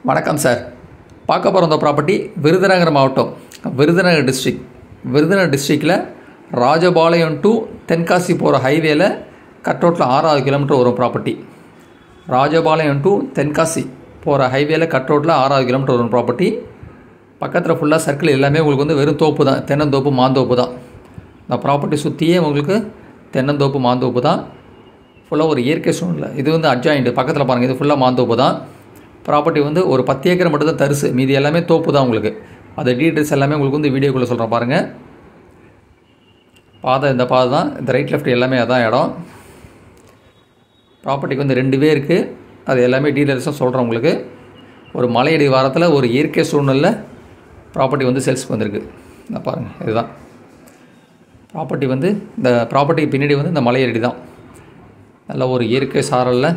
வணக்கம் சார். பார்க்க போகிற இந்த ப்ராப்பர்ட்டி விருதுநகர் மாவட்டம், விருதுநகர் டிஸ்ட்ரிக்டில் ராஜபாளையம் டு தென்காசி போகிற ஹைவேல கட் ரோட்டில் 6 கிலோமீட்டர் வரும் ப்ராப்பர்ட்டி. ராஜபாளையம் டு தென்காசி போகிற ஹைவேல கட் ரோட்டில் 6 கிலோமீட்டர் வரும் ப்ராப்பர்ட்டி. பக்கத்தில் ஃபுல்லாக சர்க்கிள் எல்லாமே உங்களுக்கு வந்து வெறும் தோப்பு தான், தென்னந்தோப்பு மாந்தோப்பு தான். இந்த ப்ராப்பர்ட்டி சுற்றியே உங்களுக்கு தென்னந்தோப்பு மாந்தோப்பு தான். ஃபுல்லாக ஒரு இயற்கை சூழ்நிலை. இது வந்து அட்ஜாயிண்ட் பக்கத்தில் பாருங்கள், இது ஃபுல்லாக மாந்தோப்பு தான். ப்ராப்பர்ட்டி வந்து ஒரு 10 ஏக்கர் மட்டும் தான் தரிசு, மீதி எல்லாமே தோப்பு தான் உங்களுக்கு. அது டீட்டெயில்ஸ் எல்லாமே உங்களுக்கு வந்து வீடியோக்குள்ளே சொல்கிறேன் பாருங்கள். இந்த பாதை தான், இந்த ரைட் லெஃப்ட் எல்லாமே அதான் இடம். ப்ராப்பர்ட்டிக்கு வந்து 2 வே இருக்குது, அது எல்லாமே டீட்டெயில்ஸாக சொல்கிறேன் உங்களுக்கு. ஒரு மலையடி வாரத்தில் ஒரு இயற்கை சூழ்நிலை ப்ராப்பர்ட்டி வந்து சேல்ஸுக்கு வந்திருக்கு. நான் பாருங்கள், இதுதான் ப்ராப்பர்ட்டி. வந்து இந்த ப்ராப்பர்ட்டிக்கு பின்னாடி வந்து இந்த மலையடி தான். நல்ல ஒரு இயற்கை சாரலில்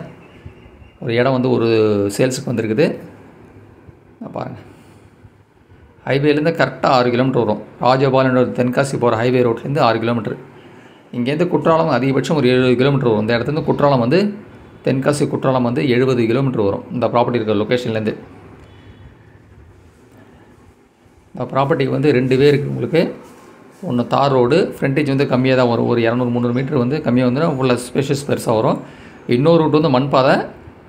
ஒரு இடம் வந்து ஒரு சேல்ஸுக்கு வந்திருக்குது. பாருங்கள், ஹைவேலேருந்து கரெக்டாக 6 கிலோமீட்டர் வரும். ராஜபாளையம் தென்காசி போகிற ஹைவே ரோட்லேருந்து 6 கிலோமீட்டர். இங்கேருந்து குற்றாலம் அதிகபட்சம் ஒரு 70 கிலோமீட்டர் வரும். இந்த இடத்துலேருந்து குற்றாலம் வந்து தென்காசி குற்றாலம் வந்து 70 கிலோமீட்டர் வரும் இந்த ப்ராப்பர்ட்டி இருக்கிற லொக்கேஷன்லேருந்து. இந்த ப்ராப்பர்ட்டிக்கு வந்து 2 வே இருக்குது உங்களுக்கு. ஒன்று தார் ரோடு, ஃப்ரண்டேஜ் வந்து கம்மியாக தான் வரும், ஒரு 200-300 மீட்டர் வந்து கம்மியாக வந்து ஃபுல்லாக ஸ்பேஷியஸ் பெருசாக வரும். இன்னொரு ரூட் வந்து மண் பாதை,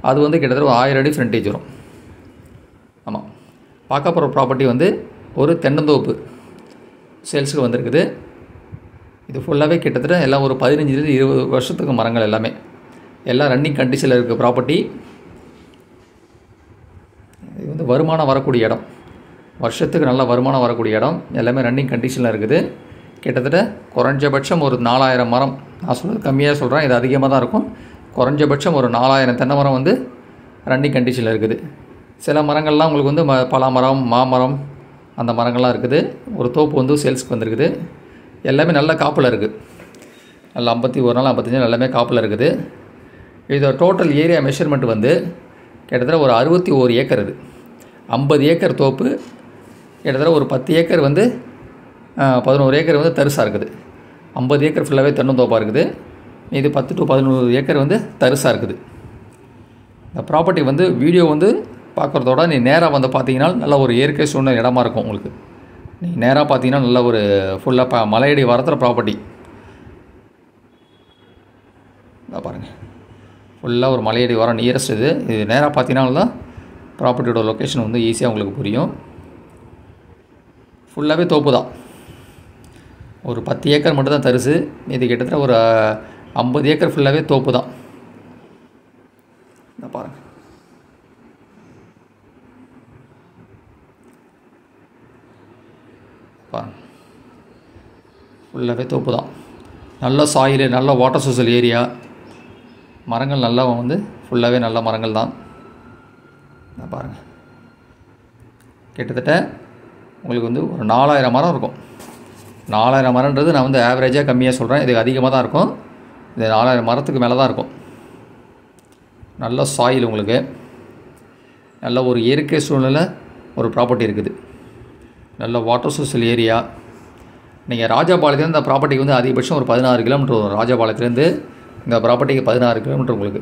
அது வந்து கிட்டத்தட்ட 1000 அடி ஃப்ரண்டேஜ் வரும். ஆமாம், பார்க்க போகிற ப்ராப்பர்ட்டி வந்து ஒரு தென்னந்தோப்பு சேல்ஸுக்கு வந்திருக்குது. இது ஃபுல்லாகவே கிட்டத்தட்ட எல்லாம் ஒரு 15-20 வருஷத்துக்கு மரங்கள் எல்லாமே, எல்லாம் ரன்னிங் கண்டிஷனில் இருக்குது ப்ராப்பர்ட்டி. இது வந்து வருமானம் வரக்கூடிய இடம், வருஷத்துக்கு நல்ல வருமானம் வரக்கூடிய இடம், எல்லாமே ரன்னிங் கண்டிஷனில் இருக்குது. கிட்டத்தட்ட குறைஞ்சபட்சம் ஒரு 4000 மரம், நான் சொல்கிறது கம்மியாக சொல்கிறேன், இது அதிகமாக தான் இருக்கும். குறைஞ்சபட்சம் ஒரு 4000 தென்னை மரம் வந்து ரன்னிங் கண்டிஷனில் இருக்குது. சில மரங்கள்லாம் உங்களுக்கு வந்து பலாமரம், மாமரம், அந்த மரங்கள்லாம் இருக்குது. ஒரு தோப்பு வந்து சேல்ஸுக்கு வந்திருக்குது. எல்லாமே நல்ல காப்பில் இருக்குது. நல்ல 51 நாள் 55 நாள் எல்லாமே காப்பில் இருக்குது. இதோட டோட்டல் ஏரியா மெஷர்மெண்ட் வந்து கிட்டத்தட்ட ஒரு 61 ஏக்கர். இது 50 ஏக்கர் தோப்பு, கிட்டத்தட்ட ஒரு 10 ஏக்கர் வந்து 11 ஏக்கர் வந்து தரிசாக இருக்குது. 50 ஏக்கர் ஃபுல்லாகவே தென்னந்தோப்பாக இருக்குது. இது 10 to 11 ஏக்கர் வந்து தரிசாக இருக்குது. இந்த ப்ராப்பர்ட்டி வந்து வீடியோ வந்து பார்க்குறதோட நீ நேராக வந்து பார்த்தீங்கன்னா நல்ல ஒரு இயற்கை சூழ்நிலை இடமா இருக்கும் உங்களுக்கு. நீங்கள் நேராக பார்த்தீங்கன்னா நல்ல ஒரு ஃபுல்லாக மலையடி வாரத்தில் ப்ராப்பர்ட்டி. இதான் பாருங்கள், ஃபுல்லாக ஒரு மலையடி வாரம் நியரஸ்ட். இது நேராக பார்த்தீங்கன்னா தான் ப்ராப்பர்ட்டியோட லொக்கேஷன் வந்து ஈஸியாக உங்களுக்கு புரியும். ஃபுல்லாகவே தோப்பு தான். ஒரு 10 ஏக்கர் மட்டும் தான் தரிசு, இது கிட்டத்தட்ட ஒரு 50 ஏக்கர் ஃபுல்லாகவே தோப்பு தான். பாருங்கள், ஃபுல்லாகவே தோப்பு தான். நல்ல சாயில், நல்ல வாட்டர் சோர்சல் ஏரியா, மரங்கள் நல்லா வந்து ஃபுல்லாகவே நல்ல மரங்கள் தான். பாருங்கள், கிட்டத்தட்ட உங்களுக்கு வந்து ஒரு 4000 மரம் இருக்கும். 4000 மரம்ன்றது நான் வந்து ஆவரேஜாக கம்மியாக சொல்கிறேன், இதுக்கு அதிகமாக தான் இருக்கும். இது 4000 மரத்துக்கு மேலே தான் இருக்கும். நல்ல சாயில் உங்களுக்கு, நல்ல ஒரு இயற்கை சூழ்நிலை ஒரு ப்ராப்பர்ட்டி இருக்குது. நல்ல வாட்டர் சோர்சல் ஏரியா. நீங்கள் ராஜபாளையத்துலேருந்து இந்த ப்ராப்பர்ட்டிக்கு வந்து அதிகபட்சம் ஒரு 16 கிலோமீட்டர் வரும். ராஜபாளையத்துலேருந்து இந்த ப்ராப்பர்ட்டிக்கு 16 கிலோமீட்டர் உங்களுக்கு.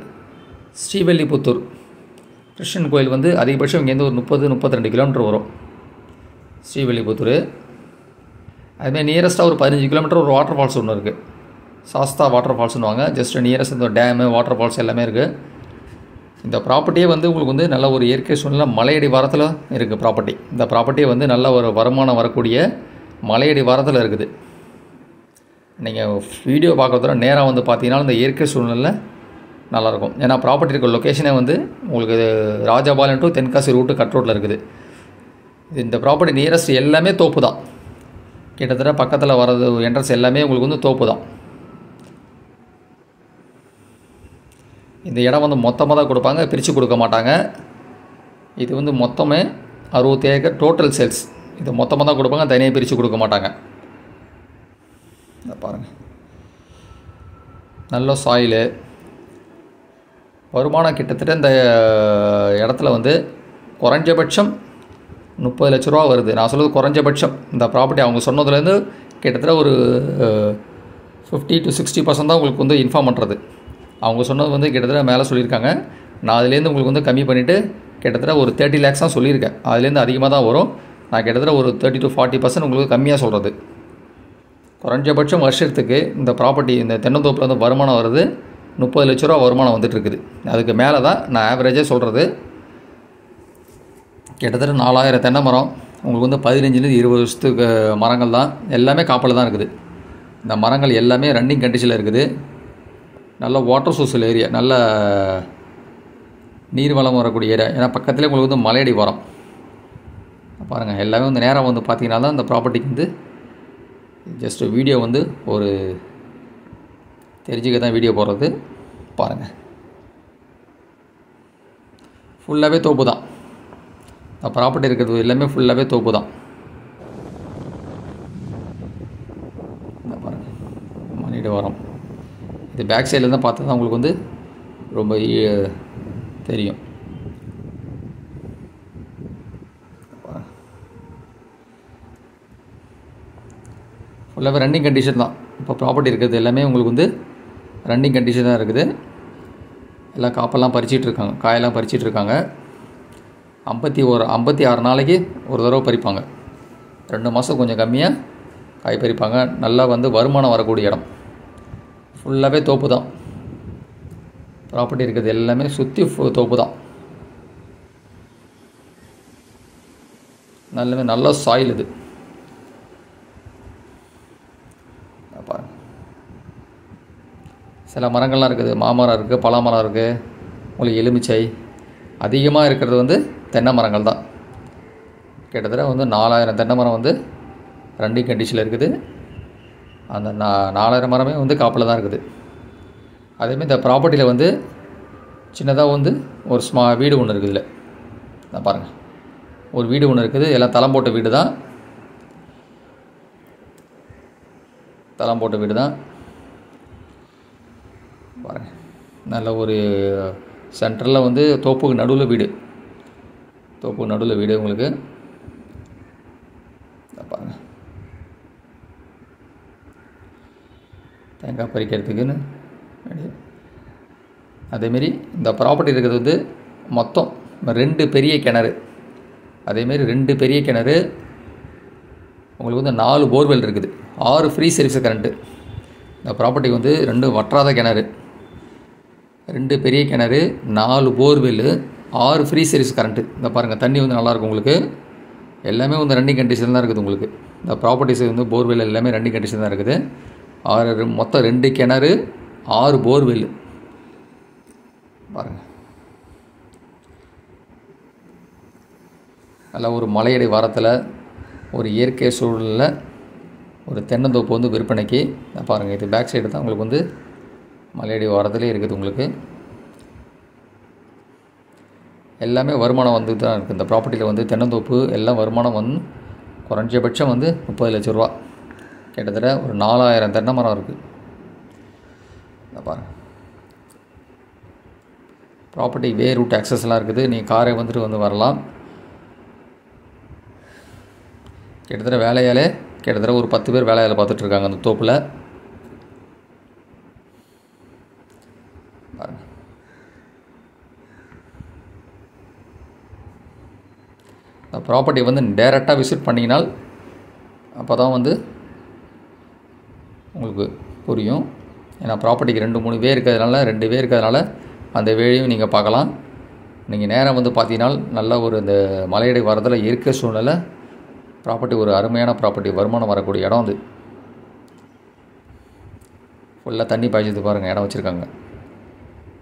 ஸ்ரீவில்லிபுத்தூர் கிருஷ்ணன் கோயில் வந்து அதிகபட்சம் இங்கேருந்து ஒரு 30-32 கிலோமீட்டர் வரும் ஸ்ரீவில்லிபுத்தூர். அதுமாதிரி நியரஸ்ட்டாக ஒரு 15 கிலோமீட்டர் ஒரு வாட்டர் ஃபால்ஸ் ஒன்று இருக்குது, சாஸ்தா வாட்டர் ஃபால்ஸ்னுவாங்க. ஜஸ்ட் நியரஸ்ட் இந்த டேமு, வாட்டர் ஃபால்ஸ் எல்லாமே இருக்குது. இந்த ப்ராப்பர்ட்டியே வந்து உங்களுக்கு வந்து நல்ல ஒரு இயற்கை சூழ்நிலை மலையடி வாரத்தில் இருக்குது ப்ராப்பர்ட்டி. இந்த ப்ராப்பர்ட்டியே வந்து நல்ல ஒரு வருமானம் வரக்கூடிய மலையடி வாரத்தில் இருக்குது. நீங்கள் வீடியோ பார்க்குறதோட நேராக வந்து பார்த்தீங்கன்னா இந்த இயற்கை சூழ்நிலை நல்லாயிருக்கும். ஏன்னா ப்ராப்பர்ட்டி இருக்கிற லொக்கேஷனே வந்து உங்களுக்கு Rajapalayam to Tenkasi route cut ரோட்டில் இருக்குது. இந்த ப்ராப்பர்ட்டி நியரஸ்ட் எல்லாமே தோப்பு தான். கிட்டத்தட்ட பக்கத்தில் வர்றது என்ட்ரன்ஸ் எல்லாமே உங்களுக்கு வந்து தோப்பு தான். இந்த இடம் வந்து மொத்தமாக தான் கொடுப்பாங்க, பிரித்து கொடுக்க மாட்டாங்க. இது வந்து மொத்தமே 60 ஏக்கர் டோட்டல் சேல்ஸ். இது மொத்தமாக தான் கொடுப்பாங்க, தனியாக பிரித்து கொடுக்க மாட்டாங்க. பாருங்கள், நல்ல சாயிலு, வருமானம் கிட்டத்தட்ட இந்த இடத்துல வந்து குறைஞ்சபட்சம் 30 லட்ச ரூபா வருது. நான் சொல்கிறது குறைஞ்சபட்சம். இந்த ப்ராப்பர்ட்டி அவங்க சொன்னதுலேருந்து கிட்டத்தட்ட ஒரு 50 to 60% தான் உங்களுக்கு வந்து இன்ஃபார்ம் பண்ணுறது. அவங்க சொன்னது வந்து கிட்டத்தட்ட மேலே சொல்லியிருக்காங்க. நான் அதுலேருந்து உங்களுக்கு வந்து கம்மி பண்ணிவிட்டு கிட்டத்தட்ட ஒரு 30 lakhs தான் சொல்லியிருக்கேன். அதுலேருந்து அதிகமாக தான் வரும். நான் கிட்டத்தட்ட ஒரு 30 to 40% உங்களுக்கு கம்மியாக சொல்கிறது. குறைஞ்சபட்சம் வருஷத்துக்கு இந்த ப்ராப்பர்ட்டி இந்த தென்னந்தோப்பில் வந்து வருமானம் வருது 30 லட்ச ரூபா வருமானம் வந்துட்டுருக்குது. அதுக்கு மேலே தான் நான் ஆவரேஜாக சொல்கிறது. கிட்டத்தட்ட 4000 தென்னை மரம் உங்களுக்கு வந்து 15 20 வருஷத்துக்கு மரங்கள் தான், எல்லாமே காப்பில் தான் இருக்குது. இந்த மரங்கள் எல்லாமே ரன்னிங் கண்டிஷனில் இருக்குது. நல்ல வாட்டர் சோர்ஸில் ஏரியா, நல்ல நீர் வளம் வரக்கூடிய ஏரியா. ஏன்னா பக்கத்துலேயே உங்களுக்கு வந்து மலையடி வரும் பாருங்கள். எல்லாமே வந்து நேரம் வந்து பார்த்திங்கன்னா தான் இந்த ப்ராப்பர்ட்டிக்கு வந்து ஜஸ்ட் வீடியோ வந்து ஒரு தெரிஞ்சுக்க தான் வீடியோ போடுறது. பாருங்கள், ஃபுல்லாகவே தோப்பு தான். இந்த ப்ராப்பர்ட்டி இருக்கிறது எல்லாமே ஃபுல்லாகவே தோப்பு தான். பாருங்கள், மலையடி வரும். இது பேக் சைடில் தான் பார்த்தா தான் உங்களுக்கு வந்து ரொம்ப தெரியும். ஃபுல்லாகவே ரன்னிங் கண்டிஷன் தான். இப்போ ப்ராப்பர்ட்டி இருக்கிறது எல்லாமே உங்களுக்கு வந்து ரன்னிங் கண்டிஷன் தான் இருக்குது. எல்லாம் காப்பெல்லாம் பறிச்சிட்ருக்காங்க, காயெல்லாம் பறிச்சிட்ருக்காங்க. 56 நாளைக்கு ஒரு தடவை பறிப்பாங்க. 2 மாதம் கொஞ்சம் கம்மியாக காய் பறிப்பாங்க. நல்லா வந்து வருமானம் வரக்கூடிய இடம். ஃபுல்லாகவே தோப்பு தான். ப்ராப்பர்ட்டி இருக்கிறது எல்லாமே சுற்றி தோப்பு தான். நல்ல சாயில் இது. பாருங்க, சில மரங்கள்லாம் இருக்குது. மாமரம் இருக்குது, பலாமரம் இருக்குது, உங்களுக்கு எலுமிச்சை. அதிகமாக இருக்கிறது வந்து தென்னை மரங்கள் தான். கிட்டத்தட்ட வந்து 4000 தென்னை மரம் வந்து ரன்னிங் கண்டிஷனில் இருக்குது. அந்த 4000 மரமே வந்து காப்பில் தான் இருக்குது. அதேமாதிரி இந்த ப்ராப்பர்ட்டியில் வந்து சின்னதாக வந்து ஒரு வீடு ஒன்று இருக்குது. இல்லை நான் பாருங்கள், ஒரு வீடு ஒன்று இருக்குது. எல்லாம் தளம் போட்ட வீடு தான். பாருங்கள், நல்ல ஒரு சென்டரில் வந்து தோப்புக்கு நடுவில் வீடு. உங்களுக்கு பாருங்கள், தேங்காய் பறிக்கிறதுக்குன்னு. அதேமாரி இந்த ப்ராப்பர்ட்டி இருக்கிறது வந்து மொத்தம் 2 பெரிய கிணறு. அதேமாரி 2 பெரிய கிணறு உங்களுக்கு வந்து 4 போர்வெல் இருக்குது. 6 ஃப்ரீ சர்வீஸ் கரண்ட்டு. இந்த ப்ராப்பர்ட்டிக்கு வந்து 2 வற்றாத கிணறு, 2 பெரிய கிணறு, 4 போர்வெல், 6 ஃப்ரீ சர்வீஸ் கரண்ட்டு. இந்த பாருங்கள், தண்ணி வந்து நல்லாயிருக்கும் உங்களுக்கு. எல்லாமே வந்து ரன்னிங் கண்டிஷன் தான் இருக்குது உங்களுக்கு. இந்த ப்ராப்பர்ட்டிஸ் வந்து போர்வெல் எல்லாமே ரன்னிங் கண்டிஷன் தான் இருக்குது. மொத்தம் 2 கிணறு, 6 போர்வெல். பாருங்கள், நல்லா ஒரு மலையடி வாரத்தில் ஒரு இயற்கை சூழலில் ஒரு தென்னந்தோப்பு வந்து விற்பனைக்கு. பாருங்கள், இது பேக் சைடு தான் உங்களுக்கு வந்து மலையடி வாரத்துலேயே இருக்குது. உங்களுக்கு எல்லாமே வருமானம் வந்து தான் இருக்குது. இந்த ப்ராப்பர்ட்டியில் வந்து தென்னந்தோப்பு எல்லாம் வருமானம் வந்து குறைஞ்சபட்சம் வந்து 30 லட்ச ரூபா. கிட்டத்தட்ட ஒரு 4000 தென்னை மரம் இருக்குது. பாருங்கள், ப்ராப்பர்ட்டி வே ரூட் ஆக்சஸ்லாம் இருக்குது. நீங்கள் காரை வந்துட்டு வந்து வரலாம். கிட்டத்தட்ட ஒரு 10 பேர் வேலையால் பார்த்துட்ருக்காங்க அந்த தோப்பில். இந்த ப்ராப்பர்ட்டி வந்து டைரெக்டாக விசிட் பண்ணிங்கனால் அப்போ தான் வந்து உங்களுக்கு புரியும். ஏன்னா ப்ராப்பர்ட்டிக்கு 2-3 வே இருக்கிறதுனால அந்த வேலையும் நீங்கள் பார்க்கலாம். நீங்கள் நேரம் வந்து பார்த்தீங்கன்னா நல்லா ஒரு இந்த மலையடி வரதில் இயற்கை சூழ்நிலை ப்ராப்பர்ட்டி ஒரு அருமையான ப்ராப்பர்ட்டி, வருமானம் வரக்கூடிய இடம் அது. ஃபுல்லாக தண்ணி பாய்ச்சது பாருங்கள், இடம் வச்சுருக்காங்க.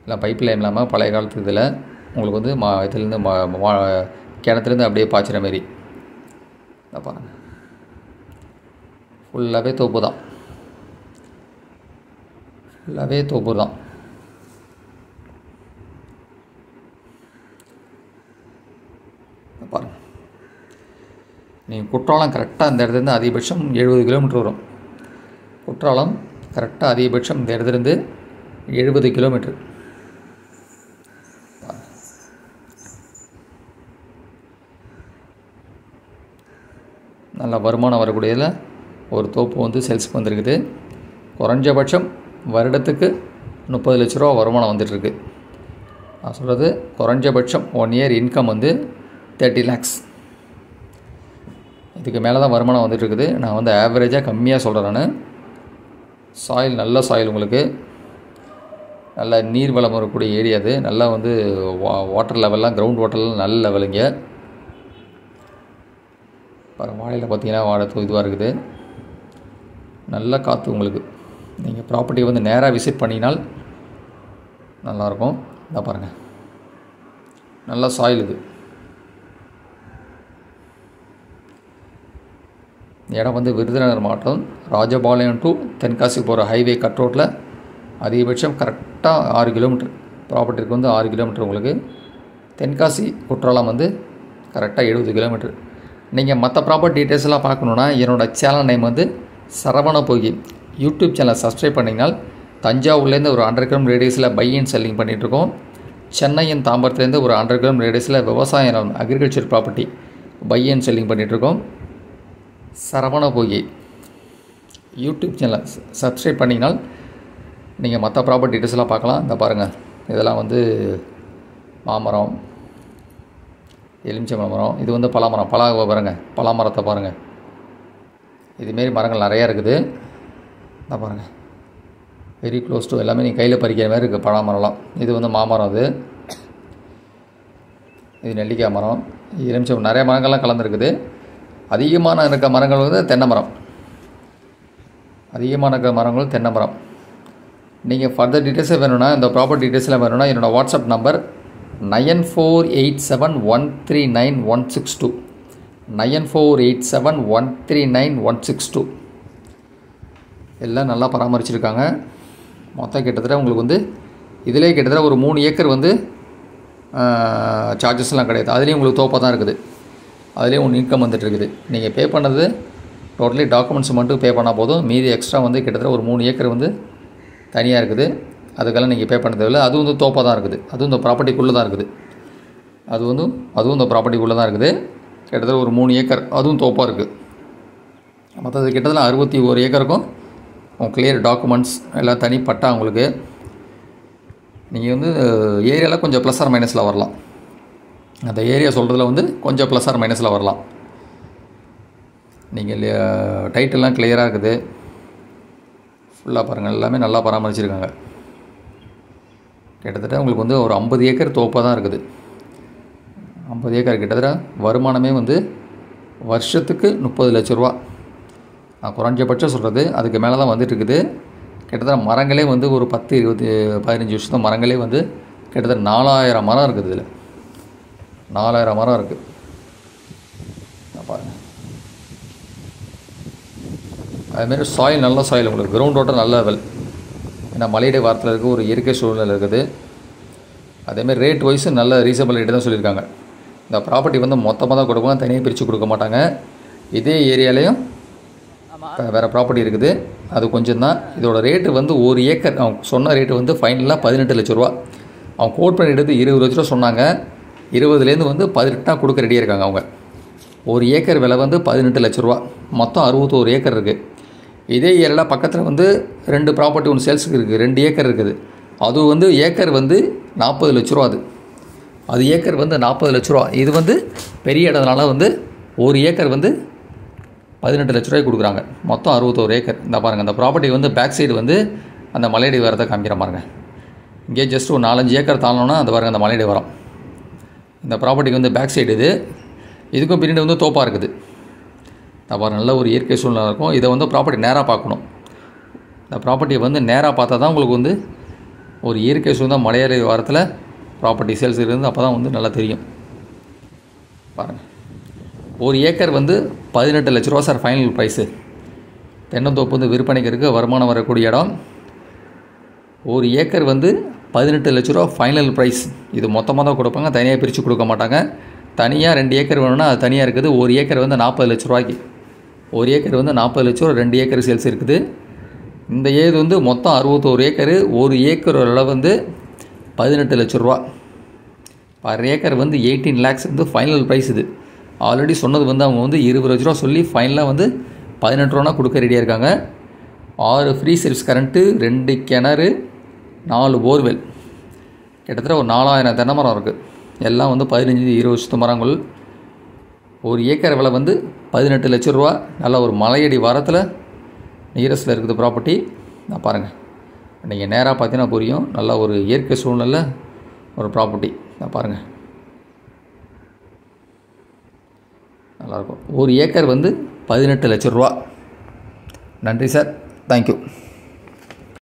இல்லை பைப் லைன் இல்லாமல் பழைய காலத்து இதில் உங்களுக்கு வந்து இதுலேருந்து கிணத்துலேருந்து அப்படியே பாய்ச்சிற மாரி. இதை பாருங்கள், ஃபுல்லாகவே தோப்பு தான். பாருங்கள், நீங்கள் குற்றாலம் கரெக்டாக இந்த இடத்துலேருந்து அதிகபட்சம் 70 கிலோமீட்டர் வரும். குற்றாலம் கரெக்டாக அதிகபட்சம் இந்த இடத்துலேருந்து 70 கிலோமீட்டர். நல்ல வருமானம் வரக்கூடியதில் ஒரு தோப்பு வந்து சேல்ஸுக்கு வந்துருக்குது. குறைஞ்சபட்சம் வருடத்துக்கு 30 லட்ச ரூபா வருமானம் வந்துட்டுருக்கு. நான் சொல்கிறது குறைஞ்சபட்சம் 1 இயர் இன்கம் வந்து 30 lakhs. இதுக்கு மேலே தான் வருமானம் வந்துட்டுருக்குது. நான் வந்து ஆவரேஜாக கம்மியாக சொல்கிறேன். நான் சாயில் நல்ல சாயில், உங்களுக்கு நல்ல நீர் வளம் வரக்கூடிய ஏரியா. அது நல்லா வந்து வாட்டர் லெவல்லாம் கிரவுண்ட் வாட்டர்லாம் நல்ல லெவலுங்க. பாருங்கள், வாழையில் பார்த்தீங்கன்னா வாழை இதுவாக இருக்குது. நல்ல காற்று உங்களுக்கு. நீங்கள் ப்ராப்பர்ட்டி வந்து நேராக விசிட் பண்ணினால் நல்லாயிருக்கும். இதான் பாருங்கள், நல்ல சாயில் இது. இடம் வந்து விருதுநகர் மாவட்டம், ராஜபாளையம் டு தென்காசி போகிற ஹைவே கட் ரோட்டில். அதிகபட்சம் கரெக்டாக 6 கிலோமீட்டர். ப்ராப்பர்ட்டிக்கு வந்து 6 கிலோமீட்டர் உங்களுக்கு. தென்காசி குற்றாலம் வந்து கரெக்டாக 70 கிலோமீட்டர். நீங்கள் மற்ற ப்ராப்பர்ட்டி டீட்டெயில்ஸ்லாம் பார்க்கணுன்னா என்னோடய சேனல் நேம் வந்து Saravana Poigai. YouTube channel subscribe பண்ணிங்கனால் தஞ்சாவூர்லேருந்து ஒரு 100 கிலோமீட்டர் ரேடியஸில் பை அண்ட் செல்லிங் பண்ணிகிட்ருக்கோம். சென்னையின் தாம்பரத்துலேருந்து ஒரு 100 கிலோமீட்டர் ரேடியஸில் விவசாய நிலம் agriculture property buy and selling பண்ணிகிட்ருக்கோம். சரவண பொய்கை யூடியூப் சேனலை சப்ஸ்கிரைப் பண்ணிங்கனால் நீங்கள் மற்ற ப்ராப்பர்ட்டி டீட்டெயில்ஸ்லாம் பார்க்கலாம். இந்த பாருங்கள், இதெல்லாம் வந்து மாமரம், எலுமிச்சை மரம். இது வந்து பலாமரம். பாருங்கள், பலாமரத்தை பாருங்கள். இதுமாரி மரங்கள் நிறையா இருக்குது. இந்த பாருங்கள், வெரி க்ளோஸ் டு எல்லாமே நீங்கள் கையில் பறிக்கிற மாதிரி இருக்குது பலாமரம்லாம். இது வந்து மாமரம். இது நெல்லிக்காய் மரம், எலுமிச்சை நிறைய மரங்கள்லாம் கலந்துருக்குது. அதிகமான இருக்க மரங்கள் வந்து தென்னை மரம். அதிகமான இருக்க மரங்கள் தென்னை மரம். நீங்கள் ஃபர்தர் டீட்டெயில்ஸே வேணும்னா, இந்த ப்ராப்பர்ட்டி டீட்டெயில்ஸில் வேணும்னா என்னோடய வாட்ஸ்அப் நம்பர் 9487139162 9487139162. எல்லாம் நல்லா பராமரிச்சிருக்காங்க. மொத்தம் கிட்டத்தட்ட உங்களுக்கு வந்து இதிலே கிட்டத்தட்ட ஒரு 3 ஏக்கர் வந்து சார்ஜஸ்லாம் கிடையாது. அதுலேயும் உங்களுக்கு தோப்பாக தான் இருக்குது. அதுலேயும் ஒன்று இன்கம் வந்துட்டுருக்குது. நீங்கள் பே பண்ணது டோட்டலி டாக்குமெண்ட்ஸ் மட்டும் பே பண்ணால் போதும். மீதி எக்ஸ்ட்ரா வந்து கிட்டத்தட்ட ஒரு 3 ஏக்கர் வந்து தனியாக இருக்குது. அதுக்கெல்லாம் நீங்கள் பே பண்ண தேவையில்லை. அதுவும் வந்து தோப்பாக தான் இருக்குது. அதுவும் இந்த ப்ராப்பர்ட்டிக்குள்ளே தான் இருக்குது. அதுவும் இந்த ப்ராப்பர்ட்டிக்குள்ளே தான் இருக்குது. கிட்டத்தட்ட ஒரு 3 ஏக்கர் அதுவும் தோப்பாக இருக்குது. மற்றது கிட்டத்தட்ட 61 ஏக்கருக்கும் கிளியர் டாக்குமெண்ட்ஸ் எல்லாம் தனி பட்டா உங்களுக்கு. நீங்கள் வந்து ஏரியாவில் கொஞ்சம் ப்ளஸ் ஆர் மைனஸில் வரலாம். அந்த ஏரியா சொல்கிறதுல வந்து கொஞ்சம் ப்ளஸ் ஆர் மைனஸில் வரலாம். நீங்கள் டைட்டெல்லாம் கிளியராக இருக்குது. ஃபுல்லாக பாருங்கள், எல்லாமே நல்லா பராமரிச்சிருக்காங்க. கிட்டத்தட்ட உங்களுக்கு வந்து ஒரு 50 ஏக்கர் தோப்பாக தான் இருக்குது. 50 ஏக்கர் கிட்டத்தட்ட வருமானமே வந்து வருஷத்துக்கு 30 லட்ச ரூபா. நான் குறைஞ்சபட்சம் சொல்கிறது. அதுக்கு மேலே தான் வந்துட்டுருக்குது. கிட்டத்தட்ட மரங்களே வந்து ஒரு 10, 20, 15 வருஷம் மரங்களே வந்து கிட்டத்தட்ட 4000 மரம் இருக்குது. இதில் 4000 மரம் இருக்குது. பாருங்கள், அதுமாரி சாயில் நல்ல சாயில் உங்களுக்கு. கிரவுண்ட் வாட்டர் நல்ல லெவல். ஏன்னா மலையடி வாரத்தில் இருக்க ஒரு இயற்கை சூழ்நிலை இருக்குது. அதேமாதிரி ரேட் வைஸு நல்ல ரீசனபிள் ரேட்டு தான் சொல்லியிருக்காங்க. இந்த ப்ராப்பர்ட்டி வந்து மொத்தமாக தான் கொடுப்பாங்க, தனியாக பிரித்து கொடுக்க மாட்டாங்க. இதே ஏரியாலையும் வேறு ப்ராப்பர்ட்டி இருக்குது, அது கொஞ்சம் தான். இதோட ரேட்டு வந்து 1 ஏக்கர் அவங்க சொன்ன ரேட்டு வந்து ஃபைனலாக 18 லட்ச ரூபா. அவங்க கோட் பண்ணி எடுத்து 20 லட்ச ரூபா சொன்னாங்க. 20லேருந்து வந்து 18 கொடுக்க ரெடியாக இருக்காங்க அவங்க. 1 ஏக்கர் விலை வந்து 18 லட்ச ரூபா. மொத்தம் 61 ஏக்கர் இருக்குது. இதே ஏரியாவில் பக்கத்தில் வந்து 2 ப்ராப்பர்ட்டி ஒன்று சேல்ஸுக்கு இருக்குது. 2 ஏக்கர் இருக்குது. அது வந்து ஏக்கர் வந்து 40 லட்ச ரூபா. அது ஏக்கர் வந்து 40 லட்ச ரூபா. இது வந்து பெரிய இடம்னால வந்து 1 ஏக்கர் வந்து 18 லட்ச ரூபாய்க்கு கொடுக்குறாங்க. மொத்தம் 61 ஏக்கர். இந்த பாருங்கள், இந்த ப்ராப்பர்ட்டி வந்து பேக் சைடு வந்து அந்த மலையடி வரத்தை காமிக்கிற பாருங்கள். இங்கே ஜஸ்ட் ஒரு 4-5 ஏக்கர் தாழணுன்னா அந்த பாருங்கள் அந்த மலையடி வரும். இந்த ப்ராப்பர்ட்டிக்கு வந்து பேக் சைடு இது. இதுக்கும் பின்னாடி வந்து தோப்பாக இருக்குது. பாருங்கள், நல்ல ஒரு இயற்கை சூழ்நிலை இருக்கும். இதை வந்து ப்ராப்பர்ட்டி நேராக பார்க்கணும். இந்த ப்ராப்பர்ட்டியை வந்து நேராக பார்த்தா தான் உங்களுக்கு வந்து ஒரு இயற்கை சூழ்நிலை மலையடி வாரத்தில் ப்ராப்பர்ட்டி சேல்ஸ் இருந்து அப்போ தான் வந்து நல்லா தெரியும். பாருங்கள், 1 ஏக்கர் வந்து 18 லட்ச ரூபா சார் ஃபைனல் ப்ரைஸு. தென்னந்தோப்பு வந்து விற்பனைக்கு இருக்குது, வருமானம் வரக்கூடிய இடம். 1 ஏக்கர் வந்து 18 லட்ச ரூபா ஃபைனல் ப்ரைஸ். இது மொத்தமாக தான் கொடுப்பாங்க, தனியாக பிரித்து கொடுக்க மாட்டாங்க. தனியாக 2 ஏக்கர் வேணும்னா அது தனியாக இருக்குது. 1 ஏக்கர் வந்து 40 லட்ச ரூபாய்க்கு. 1 ஏக்கர் வந்து 40 லட்ச ரூபா, 2 ஏக்கர் சேல்ஸ் இருக்குது. இந்த ஏது வந்து மொத்தம் 61 ஏக்கரு. 1 ஏக்கர் அளவு வந்து 18 லட்ச ரூபா. பர் ஏக்கர் வந்து 18 lakhs வந்து ஃபைனல் ப்ரைஸ். இது ஆல்ரெடி சொன்னது வந்து அவங்க வந்து 20 லட்ச ரூபா சொல்லி ஃபைனலாக வந்து 18 ரூபா கொடுக்க ரெடியாக இருக்காங்க. 6 ஃப்ரீ சர்வீஸ் கரண்ட்டு, 2 கிணறு, 4 போர்வெல். கிட்டத்தட்ட ஒரு 4000 தென்னை மரம் இருக்குது. எல்லாம் வந்து 15-20 வருஷத்து மரங்கள். ஒரு ஏக்கர் விலை வந்து 18 லட்சம் ரூபா. நல்ல ஒரு மலையடி வாரத்தில் நியரஸ்ட்டில் இருக்குது ப்ராப்பர்ட்டி. நான் பாருங்கள், நீங்கள் நேராக பார்த்தீங்கன்னா புரியும். நல்ல ஒரு இயற்கை சூழ்நிலை ஒரு ப்ராப்பர்ட்டி. நான் பாருங்கள், நல்லாயிருக்கும். ஒரு ஏக்கர் வந்து 18 லட்சம் ரூபா. நன்றி சார்.